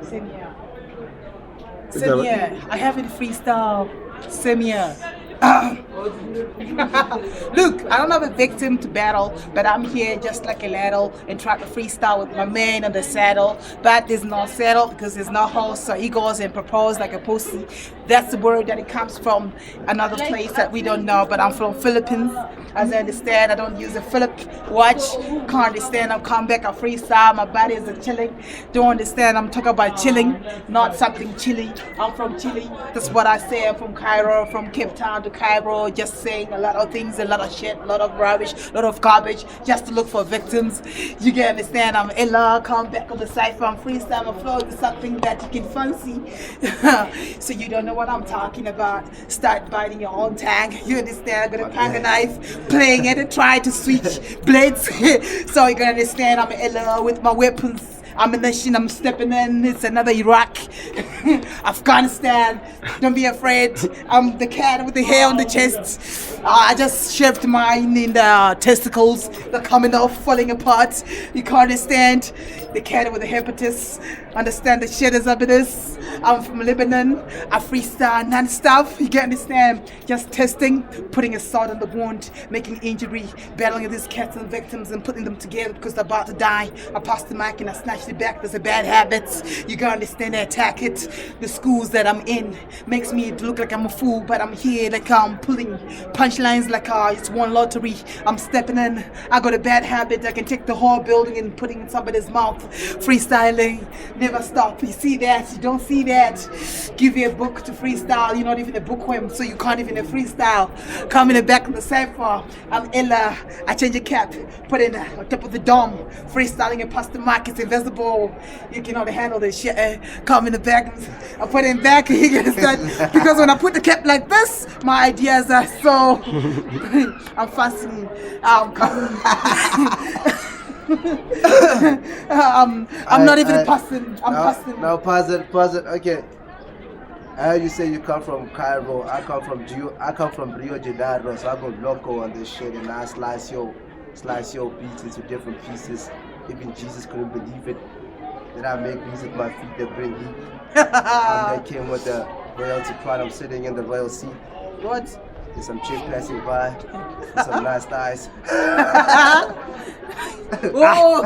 Same here. Same here. I haven't freestyle. Same here. Look, I don't have a victim to battle, but I'm here just like a ladle and try to freestyle with my man on the saddle. But there's no saddle because there's no horse, so he goes and proposes like a pussy. That's the word that it comes from another place that we don't know, but I'm from Philippines. As I understand, I don't use a Philip watch. Can't understand, I'm come back, I freestyle, my body is a chilling. Don't understand, I'm talking about chilling, not something chilly. I'm from Chile, that's what I say. I'm from Cairo, from Cape Town to Cairo, just saying a lot of things, a lot of shit, a lot of rubbish, a lot of garbage, just to look for victims. You can understand, I'm Ella, come back on the cypher, I'm freestyle, my flow is something that you can fancy. So you don't know what I'm talking about. Start biting your own tag, you understand, I'm gonna pack a knife, playing it and try to switch blades. So you can understand, I'm Ella with my weapons. Ammunition, I'm stepping in, it's another Iraq, Afghanistan, don't be afraid, I'm the cat with the hair on the chest. I just shoved mine in the testicles, they're coming off, falling apart. You can't understand, the cat with the hepatitis, understand the shit is up in this. I'm from Lebanon, I freestyle non-stop, you can understand, just testing, putting a salt on the wound, making injury, battling these cats and victims and putting them together because they're about to die. I pass the mic and I snatch the back. There's a bad habits, you gotta understand, they attack it. The schools that I'm in makes me look like I'm a fool, but I'm here like I'm pulling punchlines like it's one lottery. I'm stepping in, I got a bad habit, I can take the whole building and put it in somebody's mouth. Freestyling, never stop. You see that, you don't see that. Give you a book to freestyle, you're not even a bookworm, so you can't even a freestyle. Come in the back of the cypher, I'm Ella, I change a cap, put it on top of the dome, freestyling and past the mic, it's invisible. You cannot handle this shit. Come in the back, I put it back, you can start, because when I put the cap like this, my ideas are so, I'm fasting, I'm not even a person, I'm passing. Now pause it, okay. I heard you say you come from Cairo, I come from Rio de Janeiro, so I go loco on this shit and I slice your beats into different pieces. Even Jesus couldn't believe it. That I make music, my feet that bring heat. That came with the royalty crown, I'm sitting in the royal seat. What? There's some chick passing by, with some nice thighs. Oh.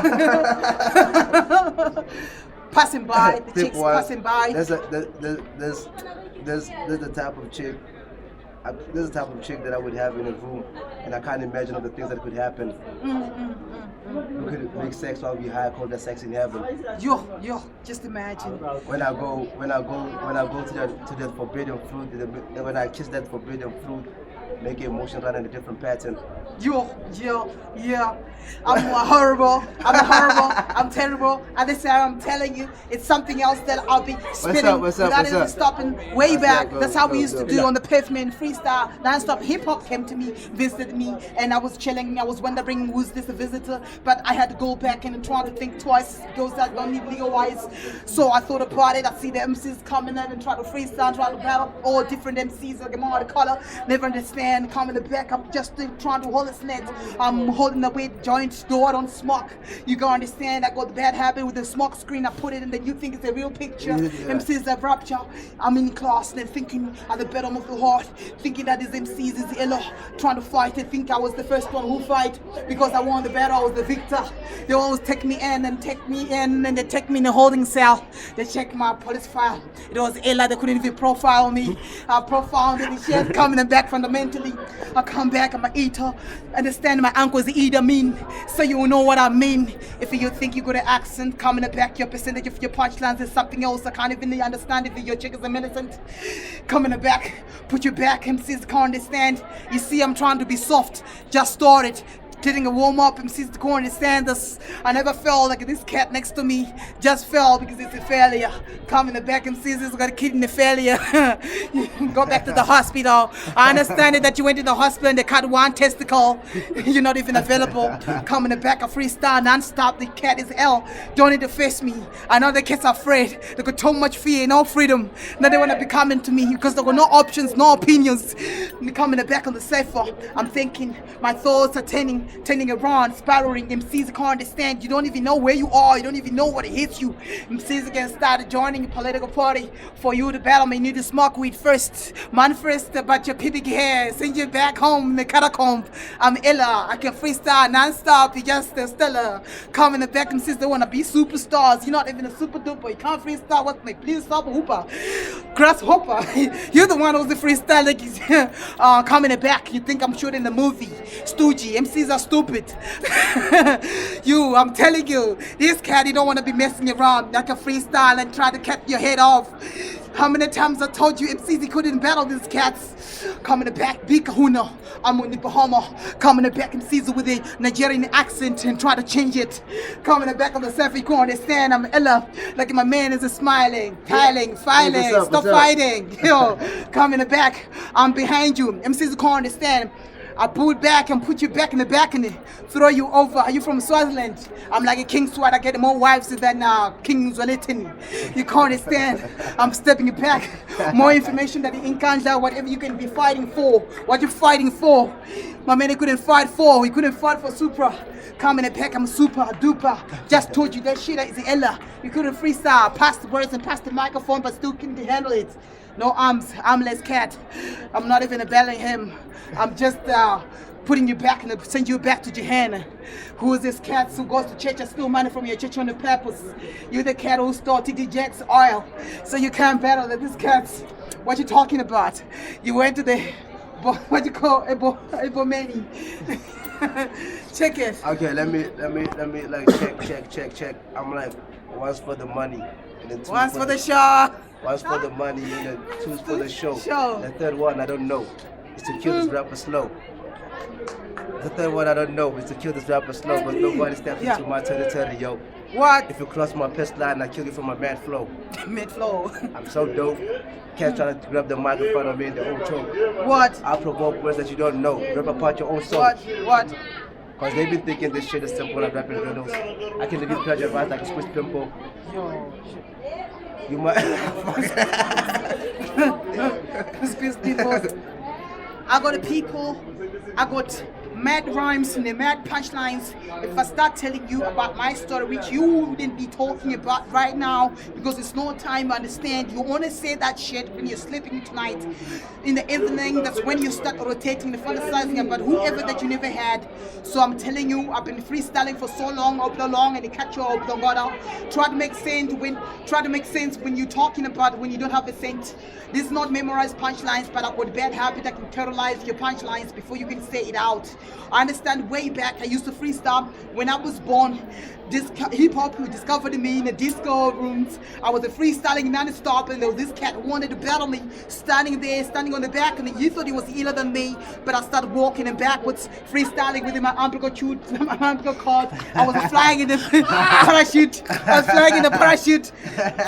Passing by, the chicks passing by. There's the type of chick. There's the type of chick that I would have in a room, and I can't imagine all the things that could happen. We could make sex while we high, call that sex in heaven. Yo, just imagine. When I go to the forbidden fruit, when I kiss that forbidden fruit, make emotion run in a different pattern. Yeah. I'm horrible, I'm terrible. At this time, I'm telling you, it's something else that I'll be spinning without even stopping. Way back, that's how we used to do on the pavement, freestyle, non-stop. Hip-hop came to me, visited me, and I was chilling. I was wondering, who's this a visitor? But I had to go back and try to think twice, those that don't need legal wise. So I thought about it. I see the MCs coming in and try to freestyle, try to battle all different MCs, like I'm all the color, never understand, come in the back, I'm just trying to hold a snake. I'm holding the weight joint, though I don't smoke. You gotta understand, I got the bad habit with the smoke screen, I put it in, then you think it's a real picture. MCs that rapture, I'm in class and thinking at the bottom of the heart, thinking that these MCs is Ella, trying to fight and think I was the first one who fight, because I won the battle, I was the victor. They always take me in and they take me in a holding cell. They check my police file. It was Ella, they couldn't even profile me. I profiled and shit, coming back fundamentally. I come back, I'm an eater. Understand my uncle's eater mean, so you know what I mean. If you think you got an accent, coming back, your percentage of your punchlines is something else. I can't even understand if your chick is a militant. Coming back, put your back, MCs can't understand. You see, I'm trying to be soft, just started. Getting a warm up, MCs to go understand this. I never felt like this cat next to me just fell because it's a failure. Come in the back, MCs has got a kid in the failure. Go back to the hospital. I understand it that you went to the hospital and they cut one testicle. You're not even available. Come in the back, I freestyle non-stop. The cat is hell. Don't need to face me. I know the cat's afraid. They got too much fear, no freedom. Now they want to be coming to me because there got no options, no opinions. They come in the back on the cipher. I'm thinking, my thoughts are turning. turning around, spiraling. MCs can't understand. You don't even know where you are. You don't even know what it hits you. MCs can start joining a political party. For you to battle, you need to smoke weed first. Man first, but your pibby hair. Send you back home in the catacomb. I'm Ella. I can freestyle non-stop. You just stellar. Come in the back, MCs, they want to be superstars. You're not even a super duper. You can't freestyle. What's my please stop hooper? Grasshopper. You're the one who's the freestyler. Come in the back. You think I'm shooting the movie. Stoogie. MCs are stupid. I'm telling you, this cat, you don't want to be messing around like a freestyle and try to cut your head off. How many times I told you MCs he couldn't battle these cats? Come in the back, big kahuna. I'm on the Bahama. Come in the back, MCs with a Nigerian accent and try to change it. Come in the back of the selfie, you can't understand. I'm Ella. Like my man is smiling, tiling, filing. Hey, what's up, Stop fighting. Yo, come in the back. I'm behind you. MCs can't understand. I pull it back and put you back in the balcony, throw you over. Are you from Swaziland? I'm like a king swat. I get more wives than King Zwelithini. You can't understand. I'm stepping it back. More information that the encounter, whatever you can be fighting for. What you fighting for? My man, he couldn't fight for. He couldn't fight for Supra. Come in the pack, I'm super duper. Just told you that shit is Ella. You couldn't freestyle, pass the words and pass the microphone, but still couldn't handle it. No arms, armless cat. I'm not even battling him. I'm just putting you back and send you back to Jehanna. Who is this cat who goes to church and steal money from your church on the purpose? You're the cat who stole TD Jack's oil. So you can't battle this cat. What you talking about? You went to the, what you call, Ebomeni. Check it. Okay, let me like check. I'm like, once for the money, and then two Once for the show. One's for the money, and then two's for the show. Show. The third one I don't know. It's to kill this rapper slow. The third one I don't know is to kill this rapper slow, but nobody steps into my territory, yo. What? If you cross my pest line, I kill you for my mad flow. Mid flow. I'm so dope. Can't try to grab the microphone of me in the old choke. What? I provoke words that you don't know. Rip apart your own soul. What? Cause they been thinking this shit is simple and rapping riddles. I can live in pleasure right like a Swiss pimple. Yo. You might. Squeeze people. I got the people. I got mad rhymes and the mad punchlines. If I start telling you about my story, which you wouldn't be talking about right now, because it's no time to understand. You want to say that shit when you're sleeping tonight. In the evening, that's when you start rotating, the fantasizing about whoever that you never had. So I'm telling you, I've been freestyling for so long, and they catch you up, try to make sense when you're talking about when you don't have a sense. This is not memorized punchlines, but I've got a bad habit. I can catalyze your punchlines before you can say it out. I understand way back I used to freestyle when I was born. This hip-hop who discovered me in the disco rooms. I was freestyling non-stop, and there was this cat who wanted to battle me, standing on the back, and he thought he was iller than me, but I started walking him backwards, freestyling with my umbilical cord. I was flying in the parachute.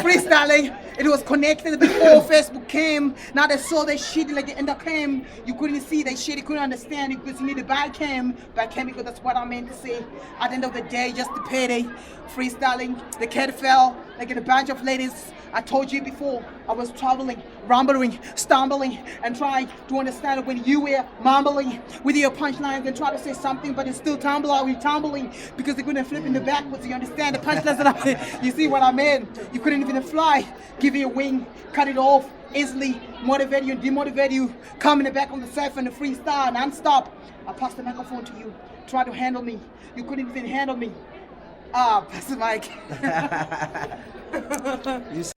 Freestyling. It was connected before Facebook came. Now they saw that shit like the end of came. You couldn't see that shit, you couldn't understand it because you needed by cam because that's what I meant to say. At the end of the day, just the payday, freestyling, the cat fell like in a bunch of ladies. I told you before, I was traveling, rumbling, stumbling, and trying to understand when you were mumbling with your punchlines and try to say something, but it's still tumbling because they couldn't flip in the backwards. You understand the punchlines that you see what I mean? You couldn't even fly, give you a wing, cut it off easily, motivate you and demotivate you, come in the back on the surf and the freestyle non-stop. I passed the microphone to you, try to handle me. You couldn't even handle me. Pass the mic. You said